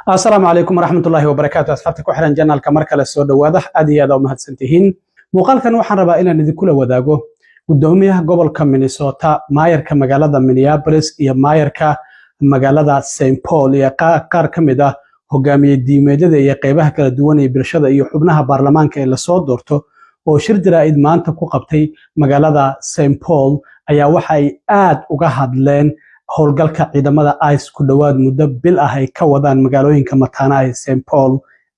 السلام عليكم ورحمة الله وبركاته أصحابتك وحرن جنال كمركز السود واضح أدي هذا ومهد سنتهين مقال كان وحن ربا إلى ندي كل وداقه قدوميها قبل كمينيسوتا ماير كمجالة مينيابوليس يا ماير كمجالة سين بول يا كار كمدا هجامي ديميدة يا قيبها كلا دواني برشادة يحبناها برلمان كإلا صوت دورته وشرد رائد ما أنت قبتي مجالة سين بول أي وحي وجهد لين howlgalka ciidamada ICE ku dhawaad muddo bil ah ay ka wadaan magaalooyinka mataanaha St Paul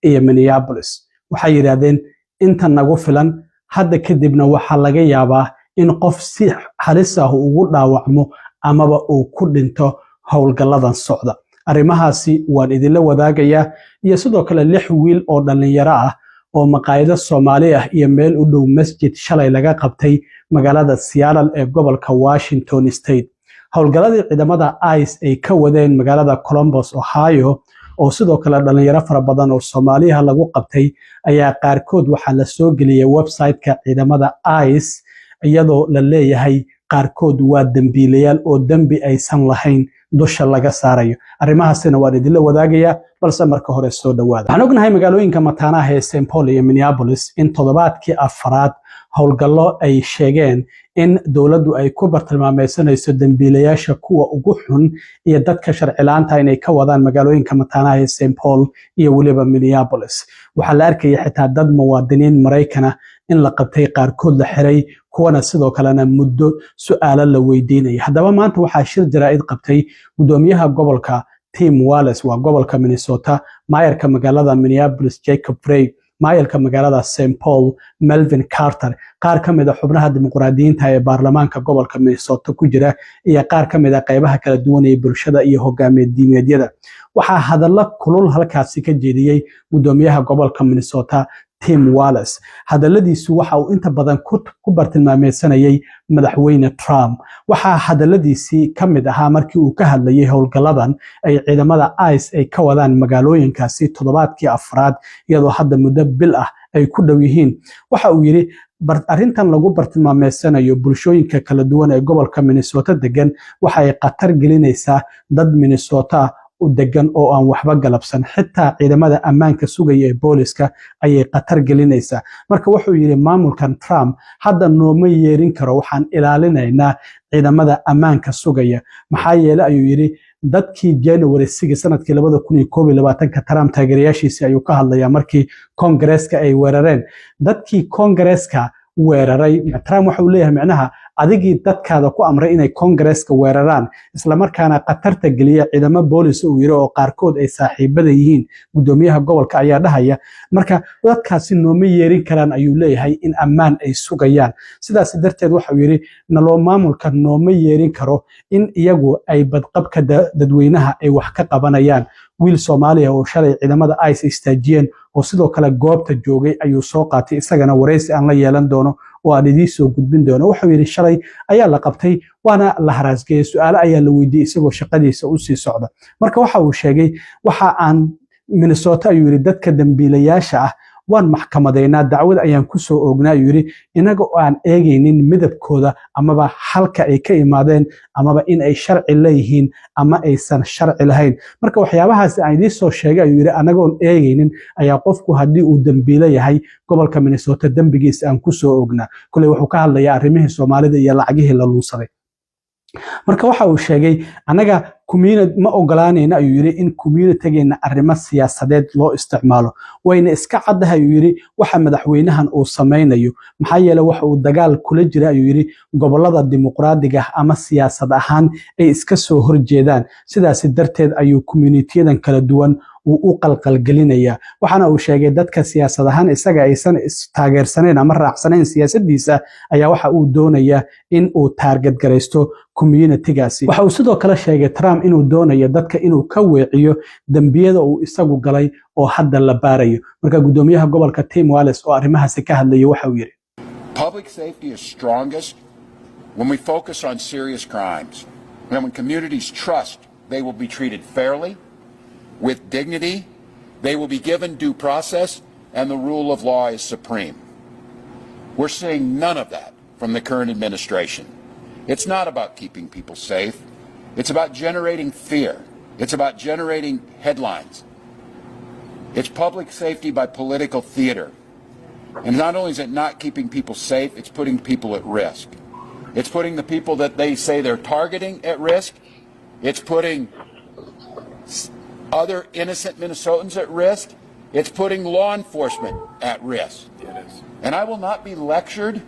iyo Minneapolis waxay yiraahdeen inta nagu filan hadda kadibna waxa laga yaabaa in qof si halis ah ugu dhaawacmo amaba uu ku dhinto howlgaladan socda arimahaasi waan idinla wadaagaya iyo sidoo kale 6 wiil oo dhalinyaro ah oo maqaayado Soomaali ah iyo meel u dhow masjid shalay laga qabtay magaalada Seattle ee gobolka Washington State howlgaladii ciidamada ICE ay ka wadeen magaalada Columbus Ohio oo sidoo kale dhalinyaro fara badan oo Soomaaliya lagu qabtay ayaa qaarkood waxa la soo geliyay website-ka ciidamada ICE iyadoo la leeyahay qaarkood waa dambiilayaal oo dambi aysan lahayn dusha laga saarayo arimahaasina waa idin la wadaagaya balse marka hore soo dhawaada waxaan ognahay magaalooyinka mataanaha ee St Paul iyo Minneapolis in toddobaadkii afraad howlgallo ay sheegeen in dawladdu ay ku bartilmaameedsanayso dambiilayaasha kuwa ugu xun iyo dadka sharci la'aanta inay ka wadaan magaalooyinka mataanaha ee St Paul iyo waliba Minneapolis waxa la arkay xitaa dad muwaadiniin Mareykan in la qabtay qaarkood la xiray kuwana sidoo kalena muddo su'aalo la weydiinay haddaba maanta waxa shir jaraa'id qabtay gudoomiyaha gobolka Tim Walz waa gobolka Minnesota maayarka magaalada Minneapolis Jacob Frey maayarka magaalada St Paul Melvin Carter qaar kamid ah xubnaha dimuqraadiyiinta ee baarlamaanka gobolka Minnesota ku jira iyo qaar kamid ah qaybaha kala duwan ee bulshada iyo hogaamiye diimeedyada waxa hadallo kulul halkaasi ka jeediyay gudoomiyaha gobolka Minnesota Tim Walz hadalladiisu waxa uu inta badan ku bartilmaameedsanayay madaxweyne Trump waxa hadalladiisi kamid ahaa markii uu ka hadlayay howlgaladan ay ciidamada ICE ay ka wadaan magaalooyinkaasi toddobaadkii afraad iyadoo hadda muddo bil ah ay ku dhow yihiin waxa uu yiri arintan lagu bartilmaameedsanayo bulshooyinka kala duwan ee gobolka Minnesota degan waxa ay qatar gelinaysaa dad Minnesota u degan oo aan waxba galabsan xitaa ciidamada ammaanka sugaya ee booliska ayay qatar gelinaysaa marka wuxuu yiri maamulkan Trump hadda nooma yeerin karo waxaan ilaalinaynaa ciidamada ammaanka sugaya maxaa yeelay ayuu yiri dadkii January 6 sanadkii 2021 Trump taageerayaashiisa ayuu ka hadlayaa markii Congress-ka ay weerareen dadkii Congress-ka weeraray Trump waxa uu leeyahay macnaha adigii dadkaada ku amray inay Congress-ka weeraraan isla markaana qatarta galiya ciidamo boolis uu yiri oo qaarkood ay saaxiibada yihiin gudoomiyaha gobolka ayaa dhahaya marka dadkaasi nooma yeerin karaan ayuu leeyahay in ammaan ay sugayaan sidaas darteed waxa uu yiri naloo maamulka nooma yeerin karo in iyagu ay badqabka dadweynaha ay wax ka qabanayaan wiil Soomaaliya oo shalay ciidamada ICE istaajiyeen oo sidoo kale goobta joogay ayuu soo qaatay isagana wareysi aan la yeelan doono oo aan idin soo gudbin doono wuxuu yiri shalay ayaa la qabtay waana la haraasgay su'aalo ayaa la weydiiyay isagoo shaqadiisa u sii socda marka waxa uu sheegay waxa aan Minnesota ayuu yiri dadka dambiilayaasha ah waan maxkamadeynaa dacwad ayaan ku soo oognaa ayuu yiri inaga oo aan eegaynin midabkooda amaba halka ay ka imaadeen amaba in ay sharci leeyihiin ama aysan sharci lahayn marka waxyaabahaas aan idin soo sheegay ayuu yiri anaga oo eegaynin ayaa qofku hadii uu dambiile yahay gobolka Minnesota dambigiisa aan ku soo oognaa kulay wuxuu ka hadlayaa arrimihii Soomaalida iyo lacagihii la luusaday marka waxa uu sheegay anaga community ma ogolaanayna ayuu yiri in community-geena arrimo siyaasadeed loo isticmaalo wayna iska cadahay ayuu yiri waxa madaxweynahan uu sameeynayo maxaa yeelay waxa uu dagaal kula jira ayuu yiri gobolada dimuqraadiga ama siyaasad ahaan ay iska soo horjeedaan sidaas darteed ayuu community-yadan kala duwan u qalqalgelinaya waxana uu sheegay dadka siyaasad ahaan isaga aysan taageersaneen ama raacsanayn siyaasadiisa ayaa waxa uu doonaya in uu target gareysto community-gaasi waxa uu sidoo kale sheegay Trump inuu doonayo dadka inuu ka weeciyo dambiyada uu isagu galay oo hadda la baarayo marka gudoomiyaha gobolka Tim Walz oo arimahaasi ka hadlayay waxa uu yiri Public safety is strongest when we focus on serious crimes and when communities trust they will be treated fairly with dignity, they will be given due process, and the rule of law is supreme. We're seeing none of that from the current administration. It's not about keeping people safe. It's about generating fear. It's about generating headlines. It's public safety by political theater. And not only is it not keeping people safe, it's putting people at risk. It's putting the people that they say they're targeting at risk. It's putting other innocent Minnesotans at risk. It's putting law enforcement at risk. And I will not be lectured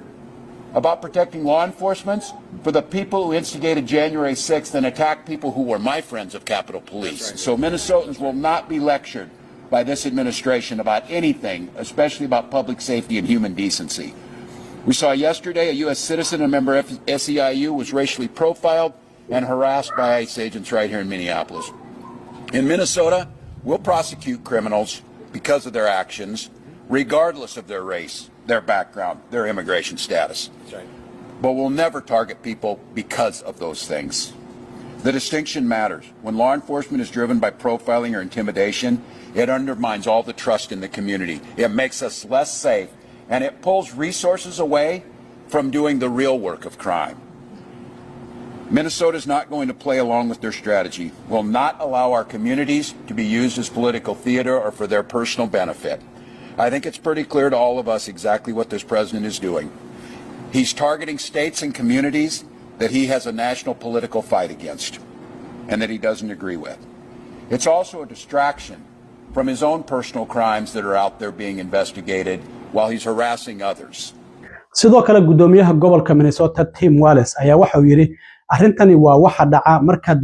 about protecting law enforcement for the people who instigated January 6th and attacked people who were my friends of Capitol Police. Right. So Minnesotans will not be lectured by this administration about anything, especially about public safety and human decency. We saw yesterday a U.S. citizen, a member of SEIU, was racially profiled and harassed by ICE agents right here in Minneapolis. In Minnesota, we'll prosecute criminals because of their actions, regardless of their race, their background, their immigration status. That's right. But we'll never target people because of those things. The distinction matters. When law enforcement is driven by profiling or intimidation, it undermines all the trust in the community. It makes us less safe, and it pulls resources away from doing the real work of crime. Minnesota is not going to play along with their strategy. Will not allow our communities to be used as political theater or for their personal benefit. I think it's pretty clear to all of us exactly what this president is doing. He's targeting states and communities that he has a national political fight against and that he doesn't agree with. It's also a distraction from his own personal crimes that are out there being investigated while he's harassing others. sidoo kale gudoomiyaha gobolka Minnesota Tim Walz ayaa waxa uu yiri arrintani waa waxa dhaca marka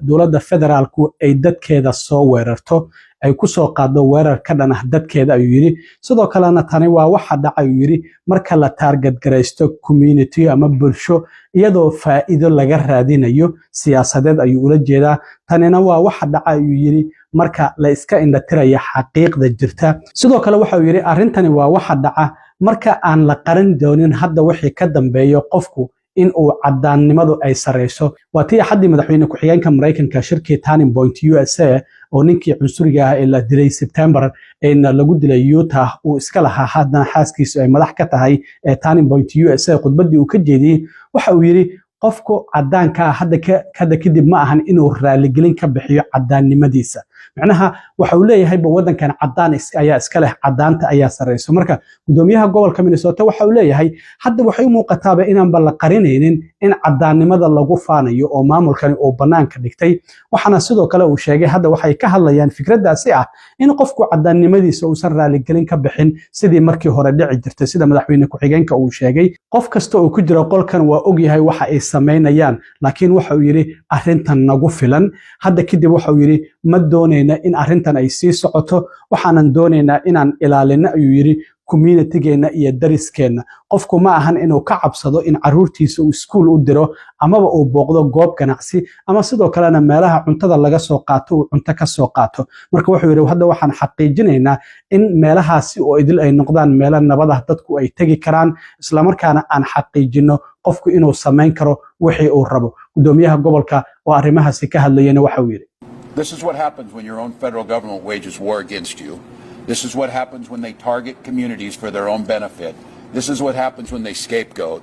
dawladda federaalku ay dadkeeda soo weerarto ay ku soo qaado weerar ka dhan ah dadkeeda ayuu yiri sidoo kalena tani waa waxa dhaca ayuu yiri marka la target gareysto community ama bulsho iyadoo faa'iido laga raadinayo siyaasadeed ayuu ula jeedaa tanina waa waxa dhaca ayuu yiri marka la iska indhatiraya xaqiiqda jirta sidoo kale waxa uu yiri arrintani waa waxa dhaca marka aan la qaran doonin hadda wixii ka dambeeyo qofku in uu cadaannimadu ay sareyso waatii xaddi madaxweyne ku xigeenka Mareykanka shirkii Turning Point USA oo ninkii cunsuriga ah ee la dilay September ee lagu dilay Utah uu iska lahaa haddana xaaskiisu ay madax ka tahay Turning Point USA khudbadii uu ka jeediyay waxa uu yiri qofku cadaanka hadda kadib ma ahan inuu raali gelin ka bixiyo cadaannimadiisa macnaha waxa uu leeyahay wadankan cadaan ayaa iska leh cadaanta ayaa sareyso marka gudoomiyaha gobolka Minnesota waxa uu leeyahay hadda waxay muuqataa inaan bal qarinaynin in cadaannimada lagu faanayo oo maamulkan oo banaanka dhigtay waxana sidoo kale uu sheegay hadda waxay ka hadlayaan fikradaasi ah in qofku cadaannimadiisa uu san raali gelin ka bixin sidii markii hore dhici jirtay sida madaxweyne ku xigeenka uu sheegay qof kasta oo ku jira qolkan waa og yahay waxa ay sameynayaan laakiin waxa uu yiri arrintan nagu filan hadda kadib waxa uu yiri ma doonayna in arrintan ay sii socoto waxaanan doonaynaa inaan ilaalino ayuu yiri communitygeena iyo dariskeena qofku ma ahan inuu ka cabsado in caruurtiisa uu school u diro amaba uu booqdo goob ganacsi ama sidoo kalena meelaha cuntada laga soo qaato uu cunto ka soo qaato marka wuxuu yiri hadda waxaan xaqiijinaynaa in meelahaasi oo idil ay noqdaan meelo nabad ah dadku ay tagi karaan isla markaana aan xaqiijino qofku inuu sameyn karo wixii uu rabo gudoomiyaha gobolka oo arrimahaasi ka hadlayna waxa uu yiri This is what happens when your own federal government wages war against you. This is what happens when they target communities for their own benefit. This is what happens when they scapegoat.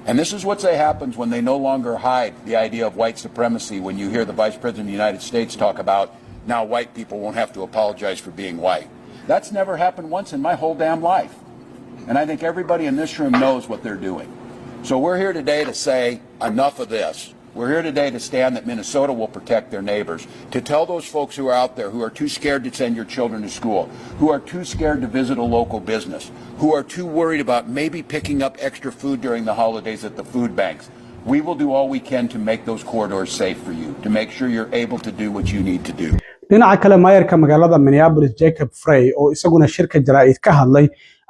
And this is what happens when they no longer hide the idea of white supremacy when you hear the Vice President of the United States talk about now white people won't have to apologize for being white. That's never happened once in my whole damn life. And I think everybody in this room knows what they're doing. So we're here today to say enough of this. We're here today to stand that Minnesota will protect their neighbors, to tell those folks who are out there who are too scared to send your children to school, who are too scared to visit a local business, who are too worried about maybe picking up extra food during the holidays at the food banks. We will do all we can to make those corridors safe for you, to make sure you're able to do what you need to do. dhinaca kale maayarka magaalada Minneapolis Jacob Frey oo isaguna shirka jaraa'id ka hadlay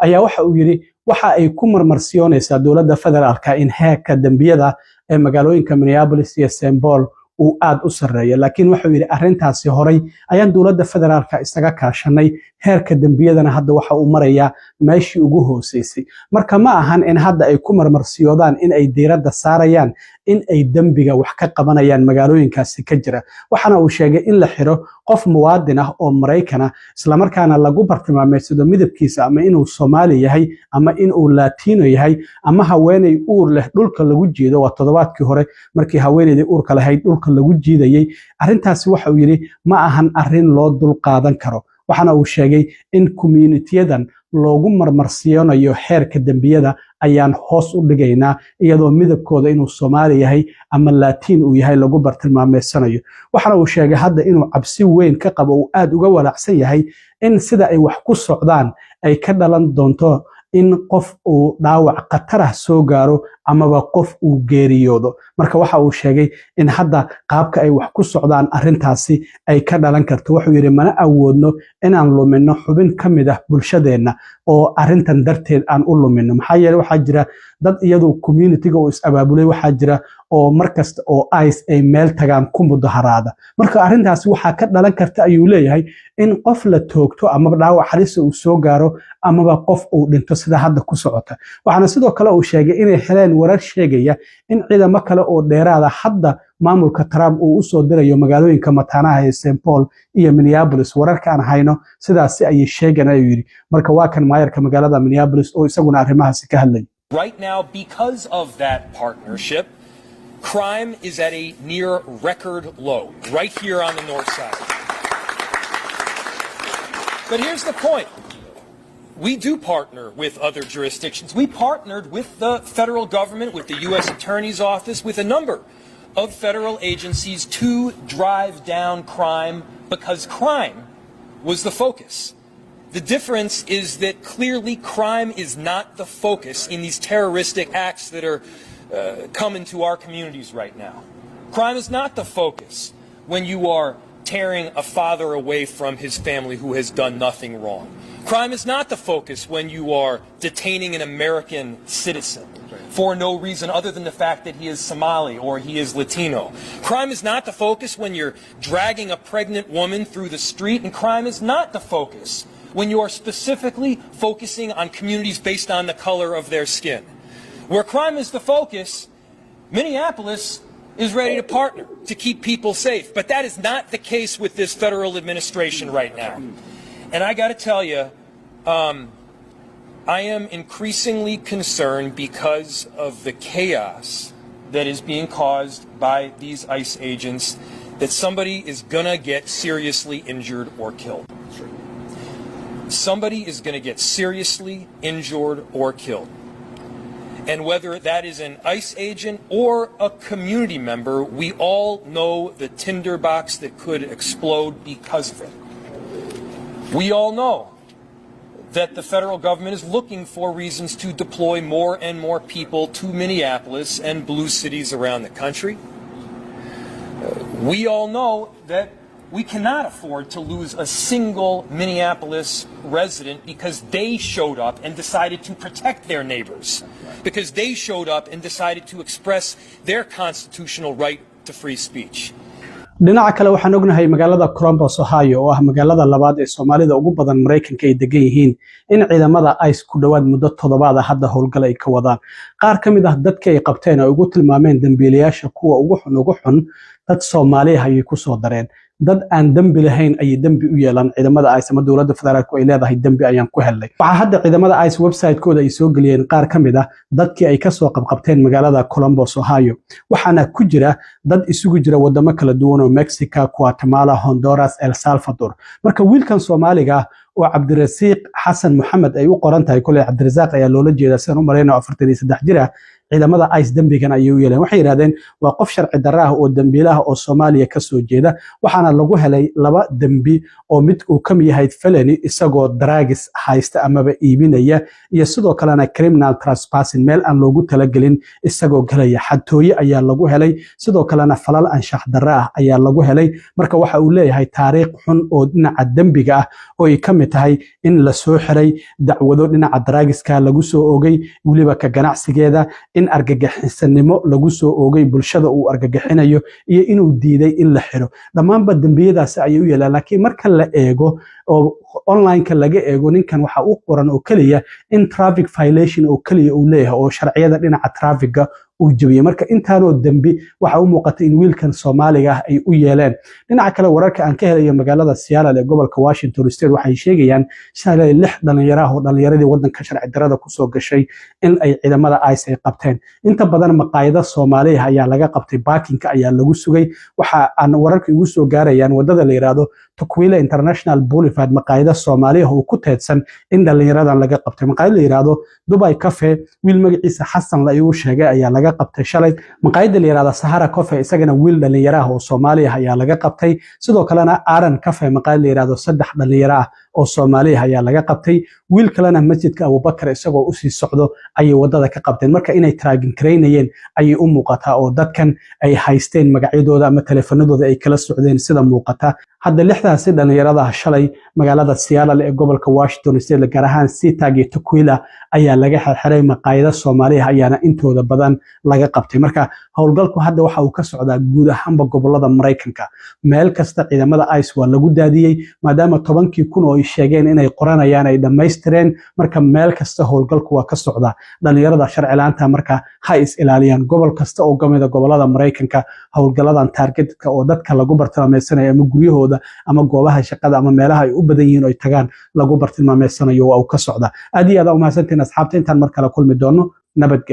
ayaa waxa uu yiri waxa ay ku marmarsiyoonaysaa dawladda federaalka in heerka dambiyada ee magaalooyinka Minneapolis iyo St. Paul uu aad u sareeyo laakiin waxa uu yiri arrintaasi horay ayaan dawladda federaalka isaga kaashanay heerka dambiyadana hadda waxa uu marayaa meeshii ugu hooseysay marka ma ahan in hadda ay ku marmarsiyoodaan in ay diiradda saarayaan in ay dambiga wax ka qabanayaan magaalooyinkaasi ka jira waxana uu sheegay in la xiro qof muwaadin ah oo Mareykan ah isla markaana lagu bartilmaameedsado midabkiisa ama inuu Soomaali yahay ama inuu Latino yahay ama haweeney uur leh dhulka lagu jeedo waa toddobaadkii hore markii haweeneydii uurka lahayd dhulka lagu jiidayay arrintaasi waxa uu yiri ma ahan arrin loo dul qaadan karo waxaana uu sheegay in communitiyadan loogu marmarsiyoonayo xeerka dembiyada ayaan hoos u dhigaynaa iyadoo midabkooda inuu Soomaali yahay ama Laatiin uu yahay lagu bartilmaameedsanayo waxaana uu sheegay hadda inuu cabsi weyn ka qabo oo aad uga walaacsan yahay in sida ay wax ku socdaan ay ka dhalan doonto in qof uu dhaawac khatar ah soo gaaro amaba qof uu geeriyoodo marka waxa uu sheegay in hadda qaabka ay wax ku socdaan arintaasi ay ka dhalan karto wuxuu yiri mana awoodno inaan lumino xubin kamid ah bulshadeena oo arintan darteed aan u lumino maxaa yeelay waxa jira dad iyadu community-ga oo is abaabulay waxa jira oo markasta oo ICE ay meel tagaan ku mudaharaada marka arintaasi waxa ka dhalan karta ayuu leeyahay in qof la toogto ama dhaawac halis uu soo gaaro amaba qof uu dhinto sida hadda ku socota waxaana sidoo kale uu sheegay inay heleen warar sheegaya in ciidamo kale oo dheeraada hadda maamulka Trump uu u soo dirayo magaalooyinka mataanaha ee St Paul iyo Minneapolis wararka aan hayno sidaas ay sheegan ayuu yiri marka waa kan maayarka magaalada Minneapolis oo isaguna arrimahaasi ka hadlay Right now, because of that partnership, crime is at a near record low, right here on the north side. But here's the point. We do partner with other jurisdictions. We partnered with the federal government, with the U.S. Attorney's Office, with a number of federal agencies to drive down crime because crime was the focus. The difference is that clearly crime is not the focus in these terroristic acts that are coming to our communities right now. Crime is not the focus when you are tearing a father away from his family who has done nothing wrong. Crime is not the focus when you are detaining an American citizen for no reason other than the fact that he is Somali or he is Latino. Crime is not the focus when you're dragging a pregnant woman through the street, and crime is not the focus when you are specifically focusing on communities based on the color of their skin. Where crime is the focus, Minneapolis is ready to partner to keep people safe. But that is not the case with this federal administration right now. And I got to tell you, I am increasingly concerned because of the chaos that is being caused by these ICE agents that somebody is going to get seriously injured or killed. Somebody is going to get seriously injured or killed. And whether that is an ICE agent or a community member, we all know the tinderbox that could explode because of it. We all know that the federal government is looking for reasons to deploy more and more people to Minneapolis and blue cities around the country. We all know that we cannot afford to lose a single Minneapolis resident because they showed up and decided to protect their neighbors, because they showed up and decided to express their constitutional right to free speech. dhinaca kale waxaan ognahay magaalada Columbus Ohio oo ah magaalada labaad ee Soomaalida ugu badan Mareykanka ay degan yihiin in ciidamada ICE ku dhawaad muddo toddobaad ah hadda howlgal ay ka wadaan qaar kamid ah dadka ay qabteen oo ugu tilmaameen dambiilayaasha kuwa ugu xun dad Soomaali ah ay ku soo dareen dad aan dambi lahayn ay dambi u yeelan ciidamada ICE ama dawladda federaalku ay leedahay dambi ayaan ku helnay waxa hadda ciidamada ICE website-kooda ay soo galiyeen qaar kamid ah dadkii ay ka soo qabqabteen magaalada Columbus Ohio waxaana ku jira dad isugu jira wadamo kala duwan oo Mexico, Guatemala, Honduras, El Salvador marka wiilkan Soomaaliga oo Cabdirasiiq Xasan Maxamed ay u qoran tahay kulay Cabdirasaaq ayaa loola jeedaa san u mareyna 43 jir ah ciidamada ICE dambigan ayay u yeeleen waxay yiraahdeen waa qof sharci darro ah oo dambiilaha oo Soomaaliya ka soo jeeda waxaana lagu helay laba dambi oo mid uu ka mid yahay felony isagoo drugs haysta amaba iibinaya iyo sidoo kalena criminal trespassing meel aan loogu talagelin isagoo galaya xatooye ayaa lagu helay sidoo kalena falal anshax darro ah ayaa lagu helay marka waxa uu leeyahay taariikh xun oo dhinaca dambiga ah oo ay ka mid tahay in la soo xiray dacwado dhinaca drugska lagu soo oogay waliba ka ganacsigeeda in argagaxisannimo lagu soo oogay bulshada uu argagaxinayo iyo inuu diiday in la xiro dhamaanba dambiyadaas ay u yeelaan laakiin marka la eego oo online-ka laga eego ninkan waxa uu qoran oo kaliya in traffic violation oo kaliya uu leeyahay oo sharciyada dhinaca traffic-ga uu jabiyay marka intaanoo dambi waxa uu muuqatay in wiilkan Soomaaliga ah ay u yeeleen dhinaca kale wararka aan ka helayo magaalada Seattle ee gobolka Washington State waxay sheegayaan shalay 6 dhalinyaro oo dhalinyaradii wadanka sharci darrada ku soo gashay in ay ciidamada ICE ay qabteen inta badan maqaayada Soomaaliya ayaa laga qabtay parking-ka ayaa lagu sugay waxa aan wararka ugu soo gaarayaan wadada la yiraahdo Tukwila International Boulevard maqaayada Soomaaliya oo ku teedsan in dhalinyaradan laga qabtay maqaayad la yiraahdo Dubai Cafe wiil magaciisa Xasan la igu sheegay ayaa laga qabtay shalay maqaayada la yiraahdo Sahara Cafe isagana wiil dhalinyaraha oo Soomaaliya ayaa laga qabtay sidoo kalena Aran Cafe maqaayad la yiraahdo saddex dhalinyaraha oo Soomaaliya ayaa laga qabtay wiil kalena masjidka Abu Bakar isagoo u sii socdo ayay wadada ka qabteen marka inay traagin kareynayeen ayay u muuqataa oo dadkan ay haysteen magacyadooda ama teleefanadooda ay kala socdeen sida muuqata hadda lixdaasi dhalinyarada shalay magaalada Seattle ee gobolka Washington State gaar ahaan Seattle iyo Tukwila ayaa laga xirxiray maqaayada Soomaaliya ayaana intooda badan laga qabtay marka howlgalku hadda waxa uu ka socdaa guud ahaanba gobolada Mareykanka meel kasta ciidamada ICE waa lagu daadiyay maadaama 10,000 oo ay sheegeen inay qoranayaan ay dhameystireen marka meel kasta howlgalku waa ka socdaa dhalinyarada sharci la'aanta marka ha is ilaaliyaan gobol kasta oo gamida gobolada Mareykanka howlgaladan targetka oo dadka lagu bartilmaameysanayo ama guryahooda ama goobaha shaqada ama meelaha ay u badan yihiin oo ay tagaan lagu bartilmaameysanayo waa uu ka socdaa aad iyo aad u mahadsantiin asxaabta intaan mar kale kulmi doono nabadgelyo